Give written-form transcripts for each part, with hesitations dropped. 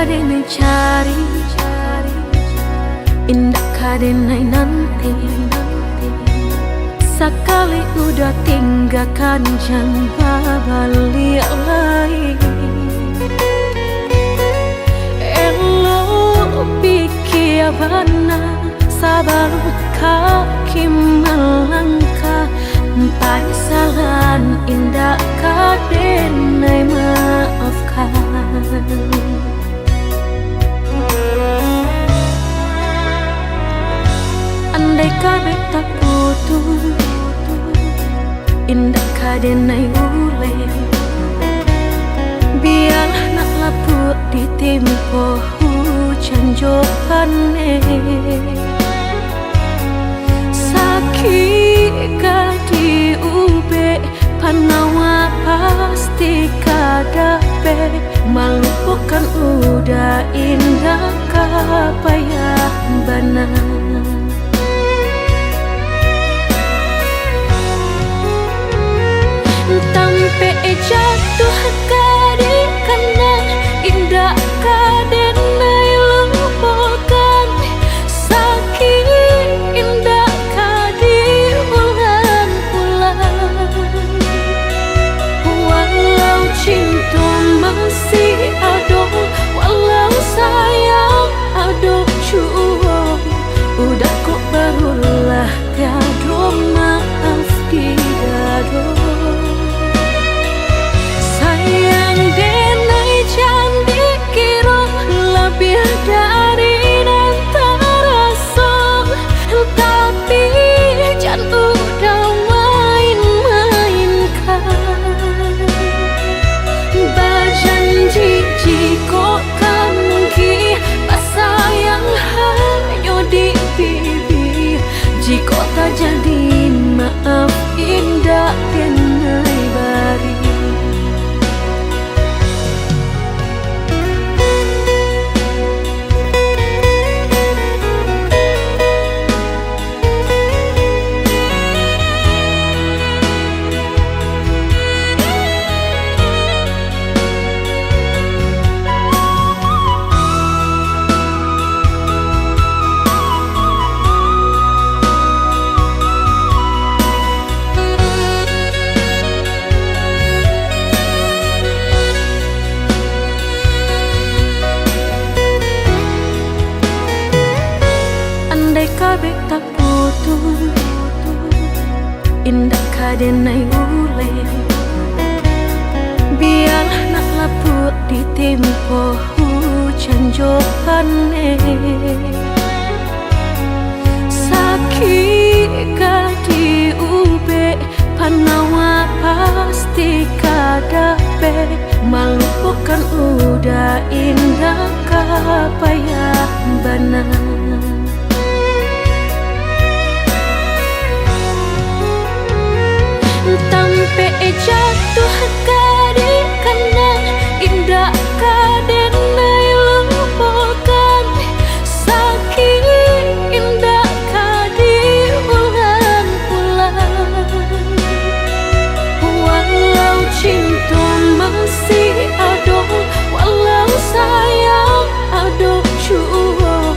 kadene cari, indah kadene nanti. Sekali udah tinggalkan jangan balik lagi. Elo pikir bana sabar kaki melangkah. Paisalan indah kadene maafkan. Andai kabeh tak putus, indah kadene ule. Biarlah nak lapuk di tempo hujan johane. Sakit kadi ube panawa pasti kadape. Melupakan udah indah kapayah bana. Tampe jatuh kadi kana indah kadene lupakan. Sakit indah kadi ulang-ulang. Walau cinta masih ada, walau sayang ada jua, udah kok barulah tiada maaf di dada. Sayang denai cantik kira lebih dari antara song. Tapi jangan udah main-mainkan. Berjanji jika kamu sayang hanya di pipi. Jika tak jadi maaf indah denai bari. Kabeh tak putus, indah kadene ule. Biarlah nak lapuk di tempo hujan johane. Sakit kadi ube panawa pasti kadape. Melupakan udah indah kapayah bana. Tampe jatuh kadi kana indah kadene lupakan. Sakit indah kadi ulang-ulang. Walau cinta masih ada, walau sayang ada jua,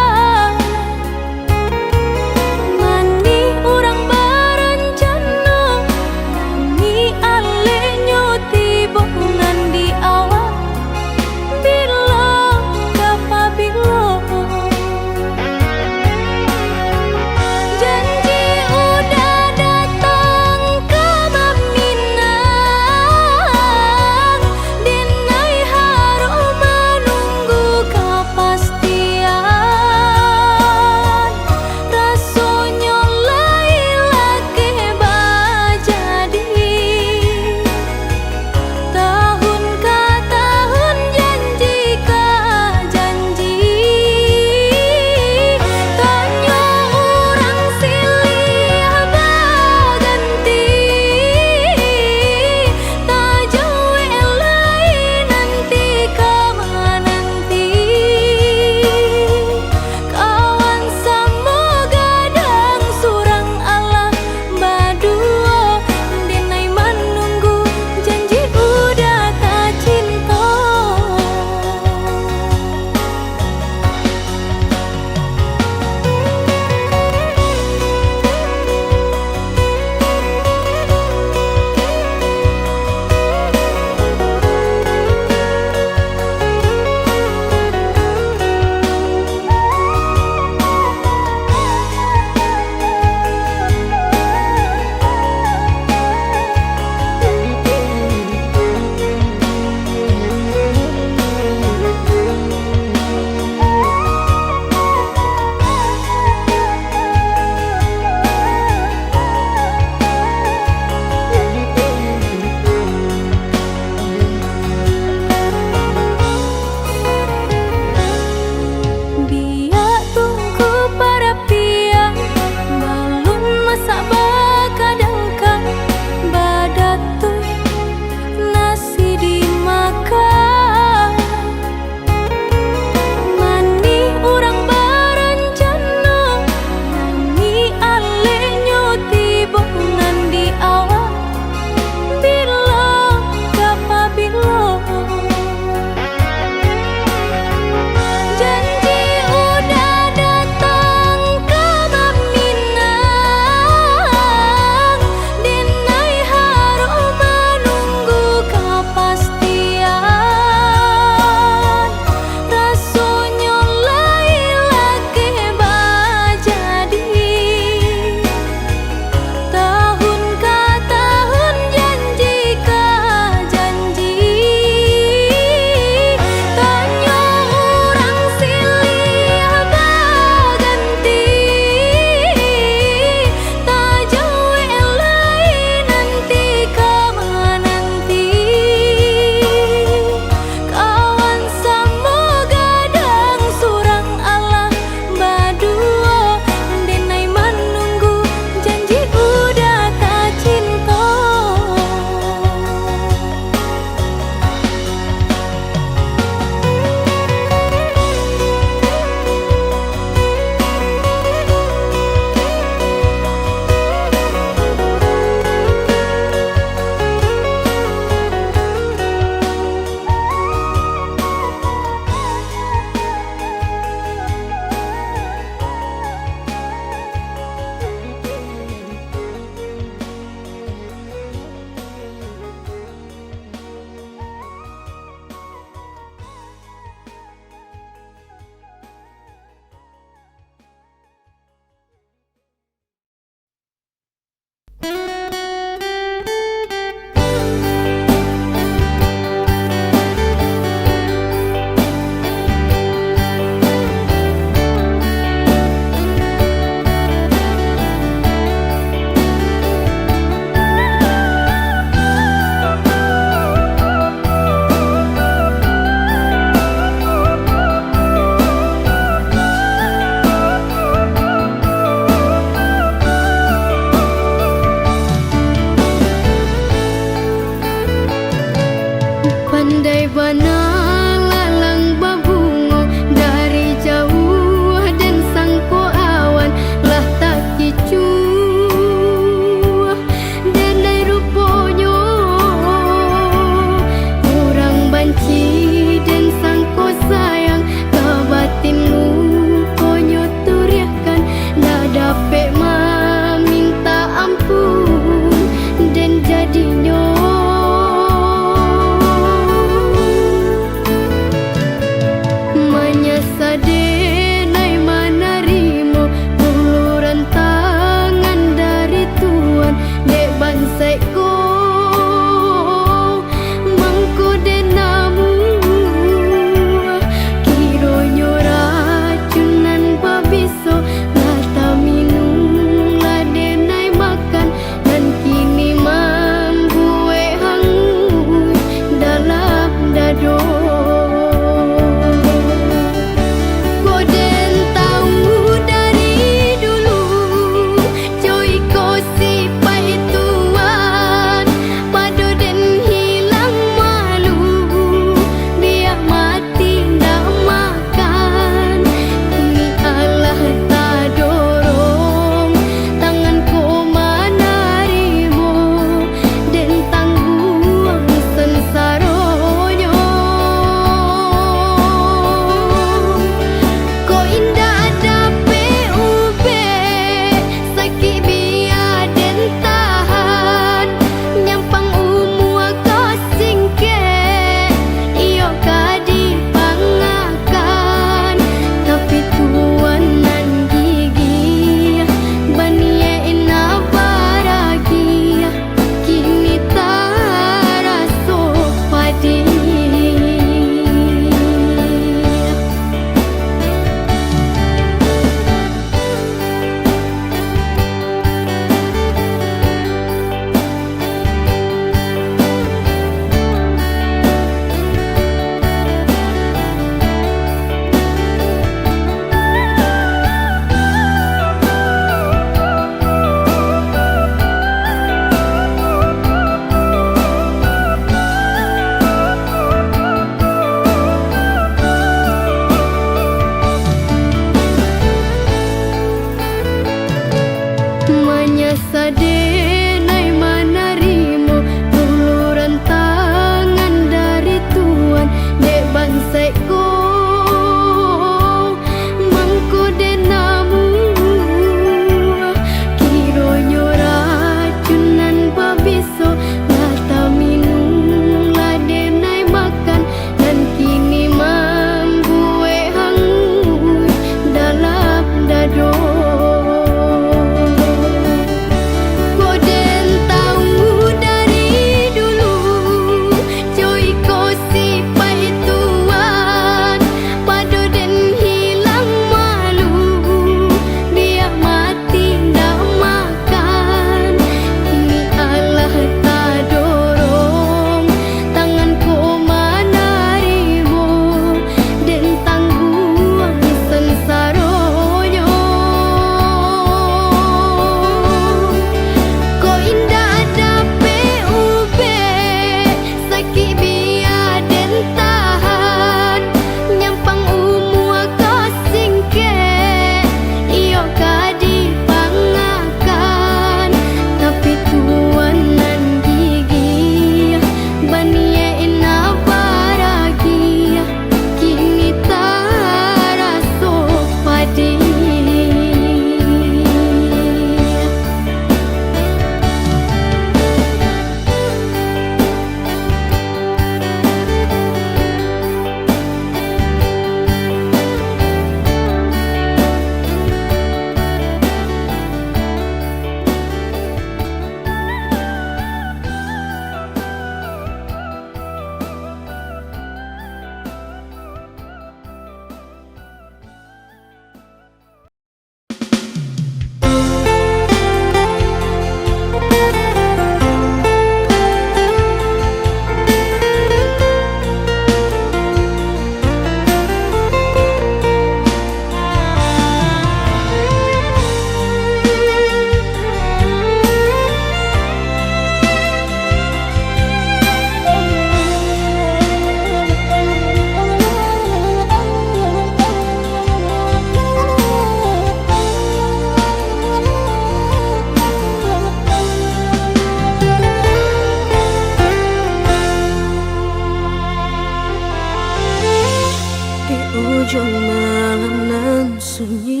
ujung malam nan sunyi,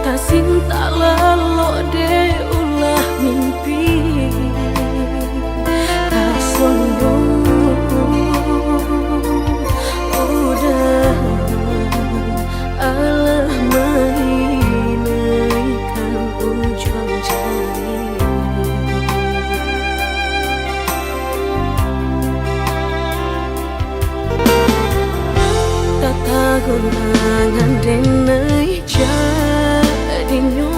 tak cinta lalu de ulah mimpi, tak sombong udah Allah mainkan ujung jari. Gurangan denai jadi nyo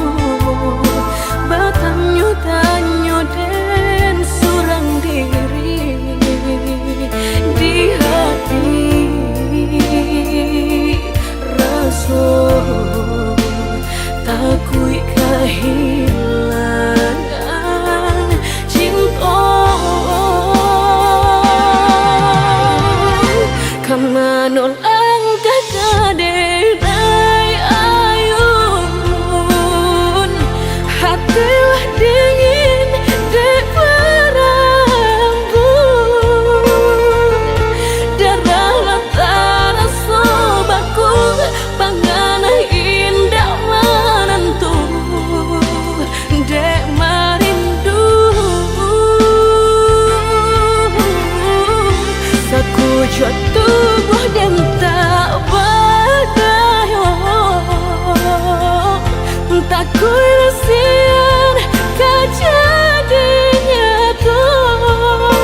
batanyo tanyo den surang diri di hati raso takui kehilangan cinta kamanol hatilah dingin dek berambut, darahlah terasa baku, panganah indah menentu, dek merindu. Sekujur tubuh dan tak berdaya, tak kuilasian kejadiannya tuh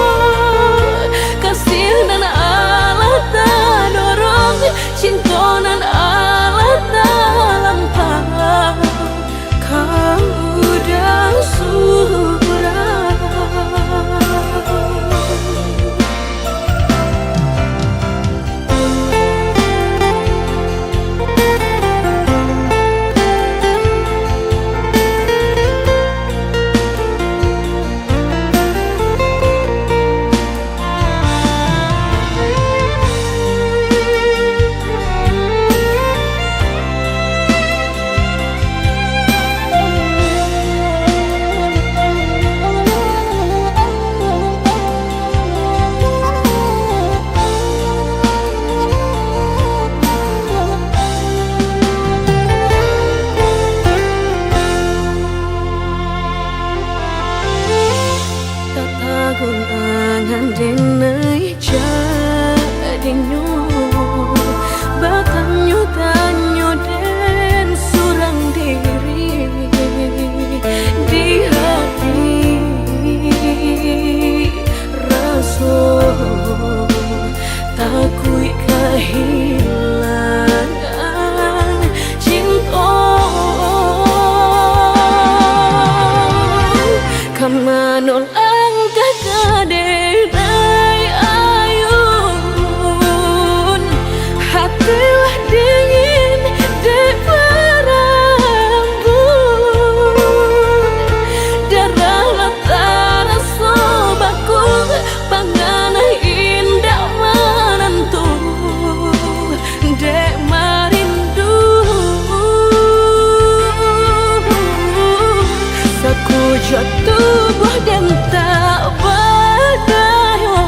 kasih dan Allah tak dorong cinta dan Allah tak lampau kau udah surah. Gunangan denai jadi nyo batanyo tanyo den surang diri di hati raso takui kehilangan cinta kamanol hatilah dingin dek berambut, darahlah terasa baku, panganah indah menentu, dek merindu. Sekujur tubuh dan tak berdaya,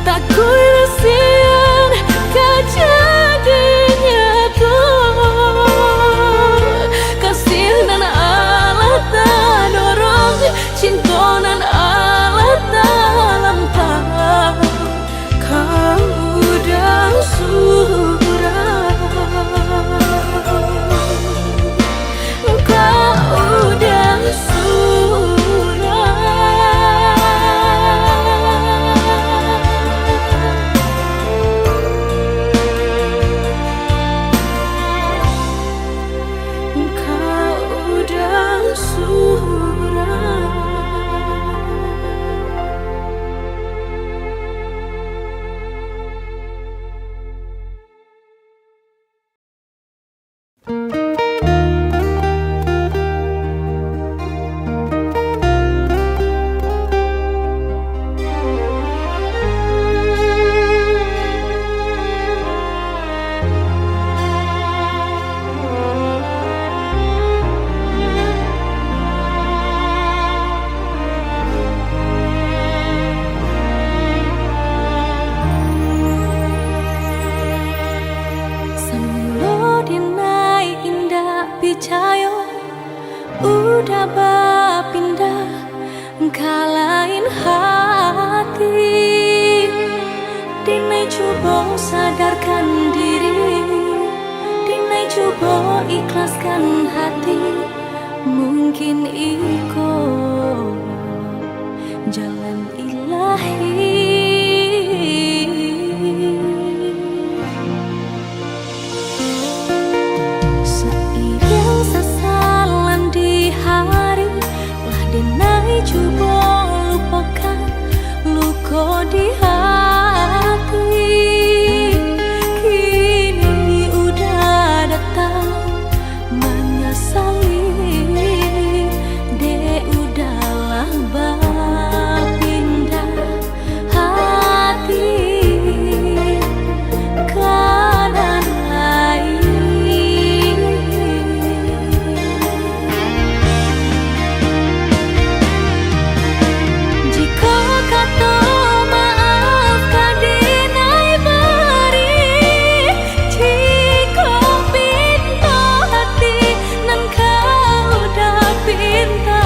tak kuilasian kejadiannya tuh kasih dan Allah tak dorong cinta dan Allah tak lampau kau udah surah, kau udah surah. sadarkan diri, dinai coba ikhlaskan hati. Mungkin iko jalan ilahi. Seiring sesalan di hari, lah dinai coba lupakan luka di hati. Kini udah datang menyesali, dek udahlah berpindah hati kanan lain. Jika kata maaf kadinai beri, jika pinta hati nan kau udah pinta,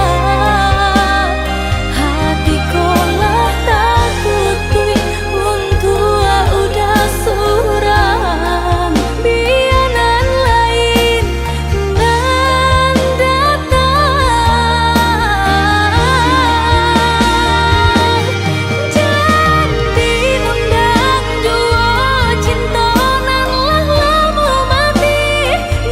hati kolah takutui untuk udah surang bianan lain nan datang. Jadi undang jua cinta nan lah lamu mati,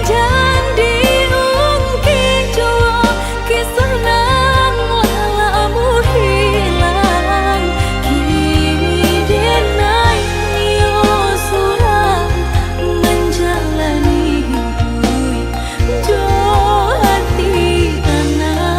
jadi ungkit jua kisah nan lah lamu hilang. Kini denai nio surang menjalani hidup jo hati tanah.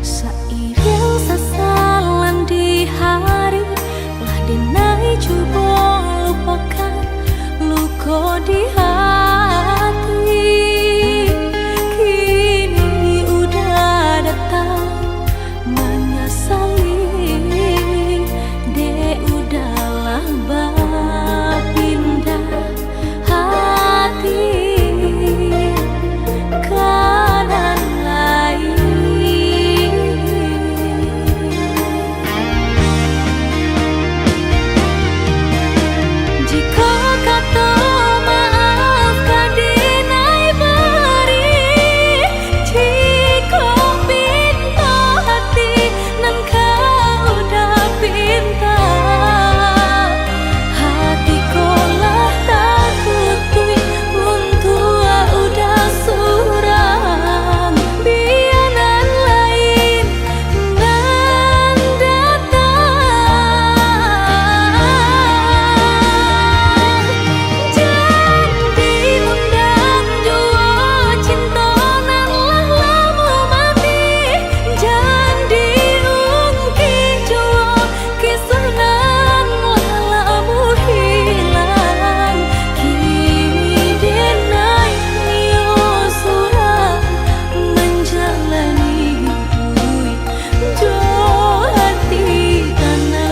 Seiring sesalan di hari, lah dinai coba lupakan luka di hati. Kini udah datang menyesali, dek udahlah berpindah hati kanan lain. Jika kata maaf kadinai beri, jika pinta hati nan kau udah pinta, hati kolah takutui untuk udah surang bianan lain nan datang. Jadi undang jua cinta nan lah lamu mati, jadi ungkit jua kisah nan lah lamu hilang. Kini denai nio surang menjalani hidup jo hati tanah.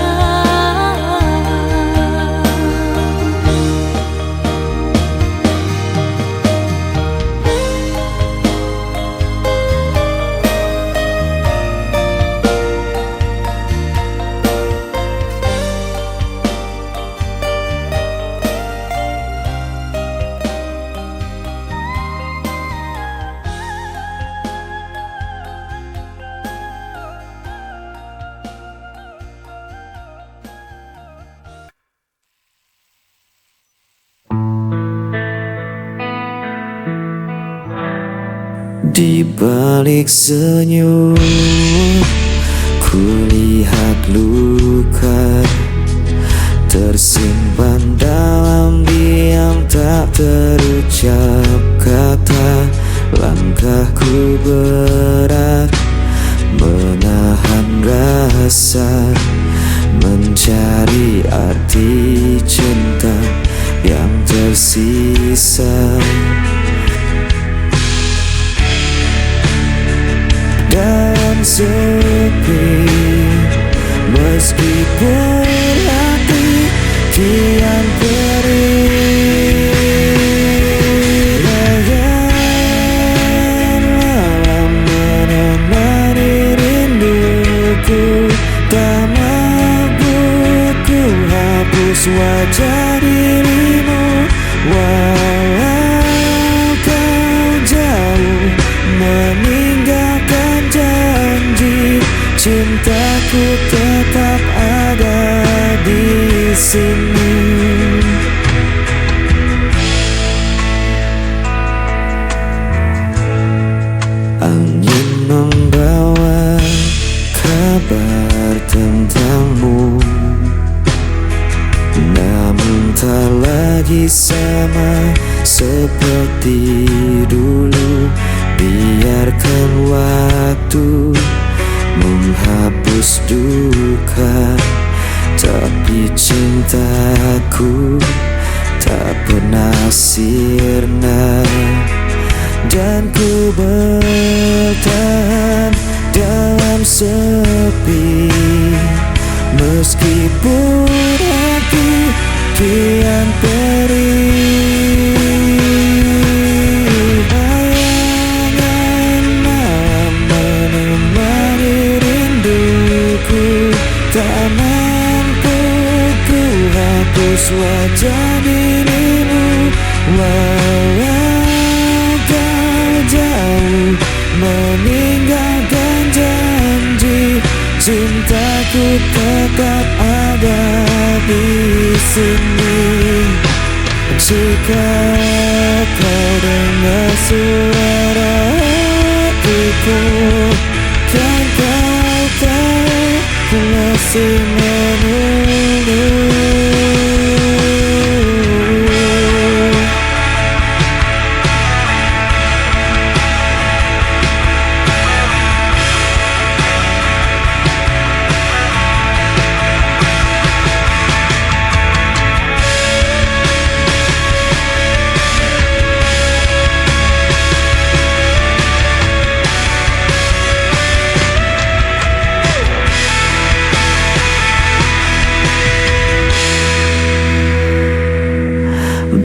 Di balik senyum, kulihat luka tersimpan dalam diam, tak terucap kata. Langkahku berat rasa, mencari arti cinta yang tersisa. Dan sepi, meskipun hati kian perih, bayangan malam menemani rinduku. Tak mampu ku hapus wajah dirimu, walau kau jauh meninggalkan janji. Cintaku tetap ada di sini. Angin membawa kabar tentangmu, namun tak lagi sama seperti dulu. Biarkan waktu menghapus duka, tapi cintaku tak pernah sirna. Dan ku bertahan dalam sepi, meskipun hati kian perih. Bayangan malam menemani rinduku, tak mampu ku hapus wajah dirimu, walau kau jauh meninggalkan janji. Cintaku tetap ada di sini. Jika kau dengar suara hatiku, kan kau tahu ku masih menunggu.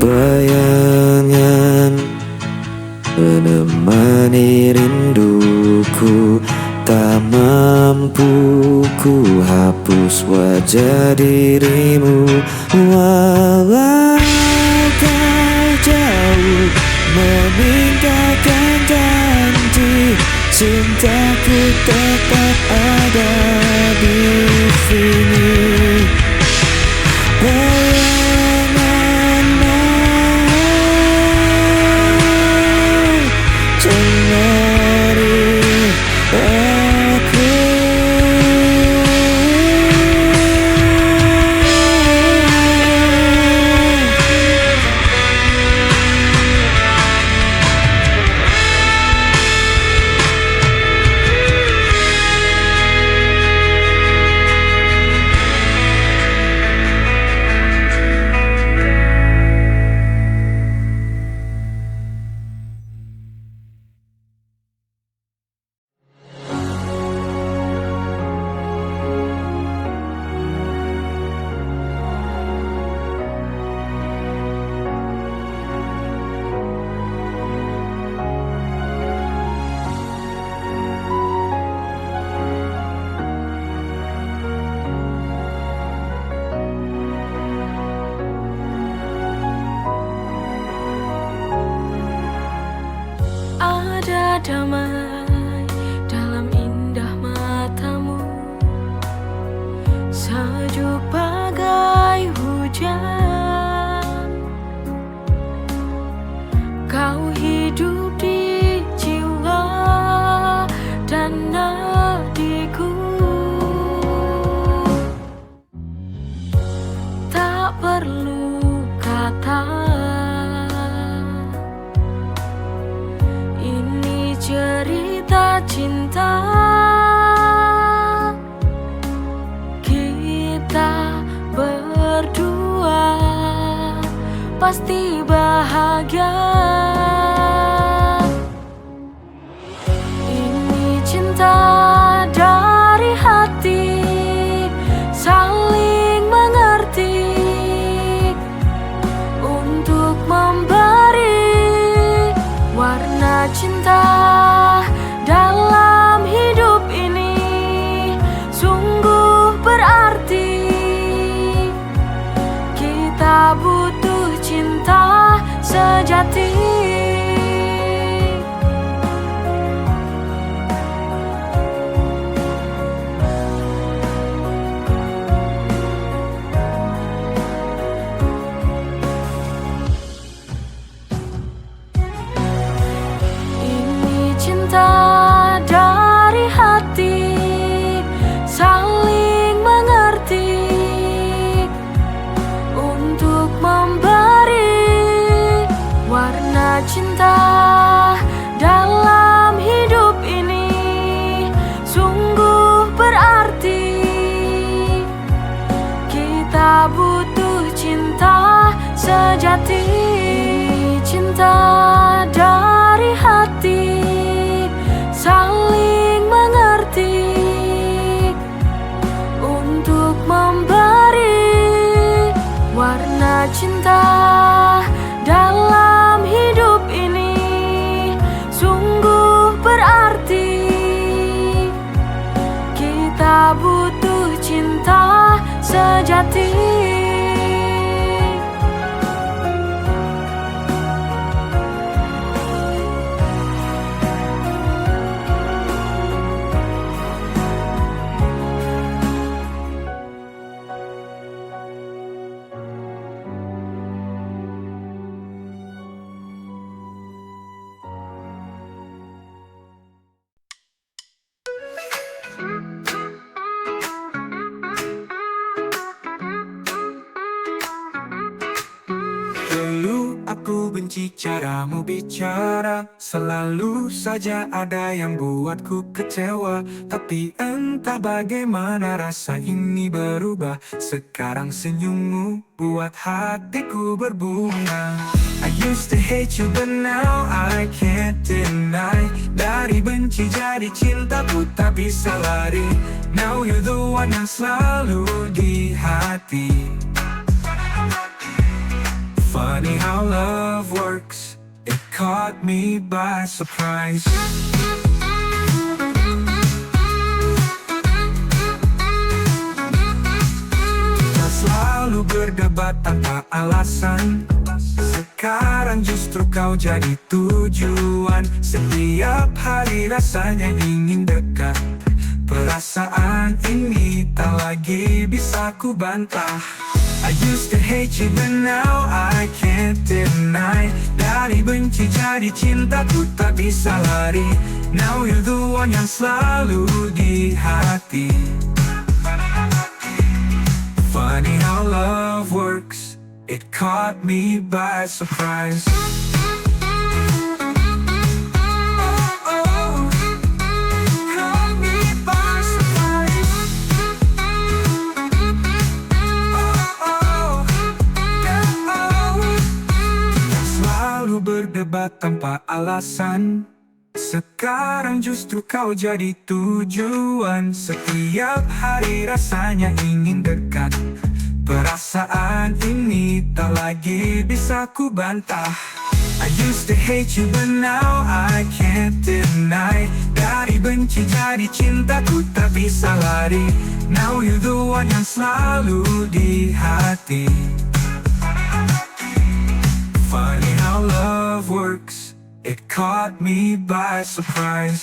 Bayangan menemani rinduku, tak mampu ku hapus wajah dirimu, walau kau jauh meninggalkan janji. Cintaku tetap ada di sini. damai dalam indah matamu, sejuk bagai hujan. Kau hidup di jiwa dan nadiku, tak perlu kata. Ini cerita cinta pasti bahagia. Ini cinta dari hati, saling mengerti untuk memberi warna cinta dalam hidup ini. Sungguh berarti kita butuh cinta sejati. Ini cinta dari hati, saling mengerti untuk memberi warna cinta dalam hidup ini. Sungguh berarti kita butuh cinta sejati. Cinta dari hati, saling mengerti untuk memberi warna cinta dalam hidup ini. Sungguh berarti kita butuh cinta sejati. Dulu aku benci caramu bicara, selalu saja ada yang buatku kecewa. Tapi entah bagaimana rasa ini berubah. Sekarang senyummu buat hatiku berbunga. I used to hate you but now I can't deny. Dari benci jadi cintaku tak bisa lari. Now you're the one yang selalu di hati. Funny how love works, it caught me by surprise. Kita selalu berdebat tanpa alasan. Sekarang justru kau jadi tujuan. Setiap hari rasanya ingin dekat. Perasaan ini tak lagi bisa ku bantah. I used to hate you but now I can't deny. Dari benci jadi cintaku tak bisa lari. Now you're the one yang selalu di hati. Funny how love works, it caught me by surprise. Berdebat tanpa alasan. Sekarang justru kau jadi tujuan. Setiap hari rasanya ingin dekat. Perasaan ini tak lagi bisa ku bantah. I used to hate you but now I can't deny. Dari benci jadi cintaku tak bisa lari. Now you're the one yang selalu di hati. Funny how love works, it caught me by surprise.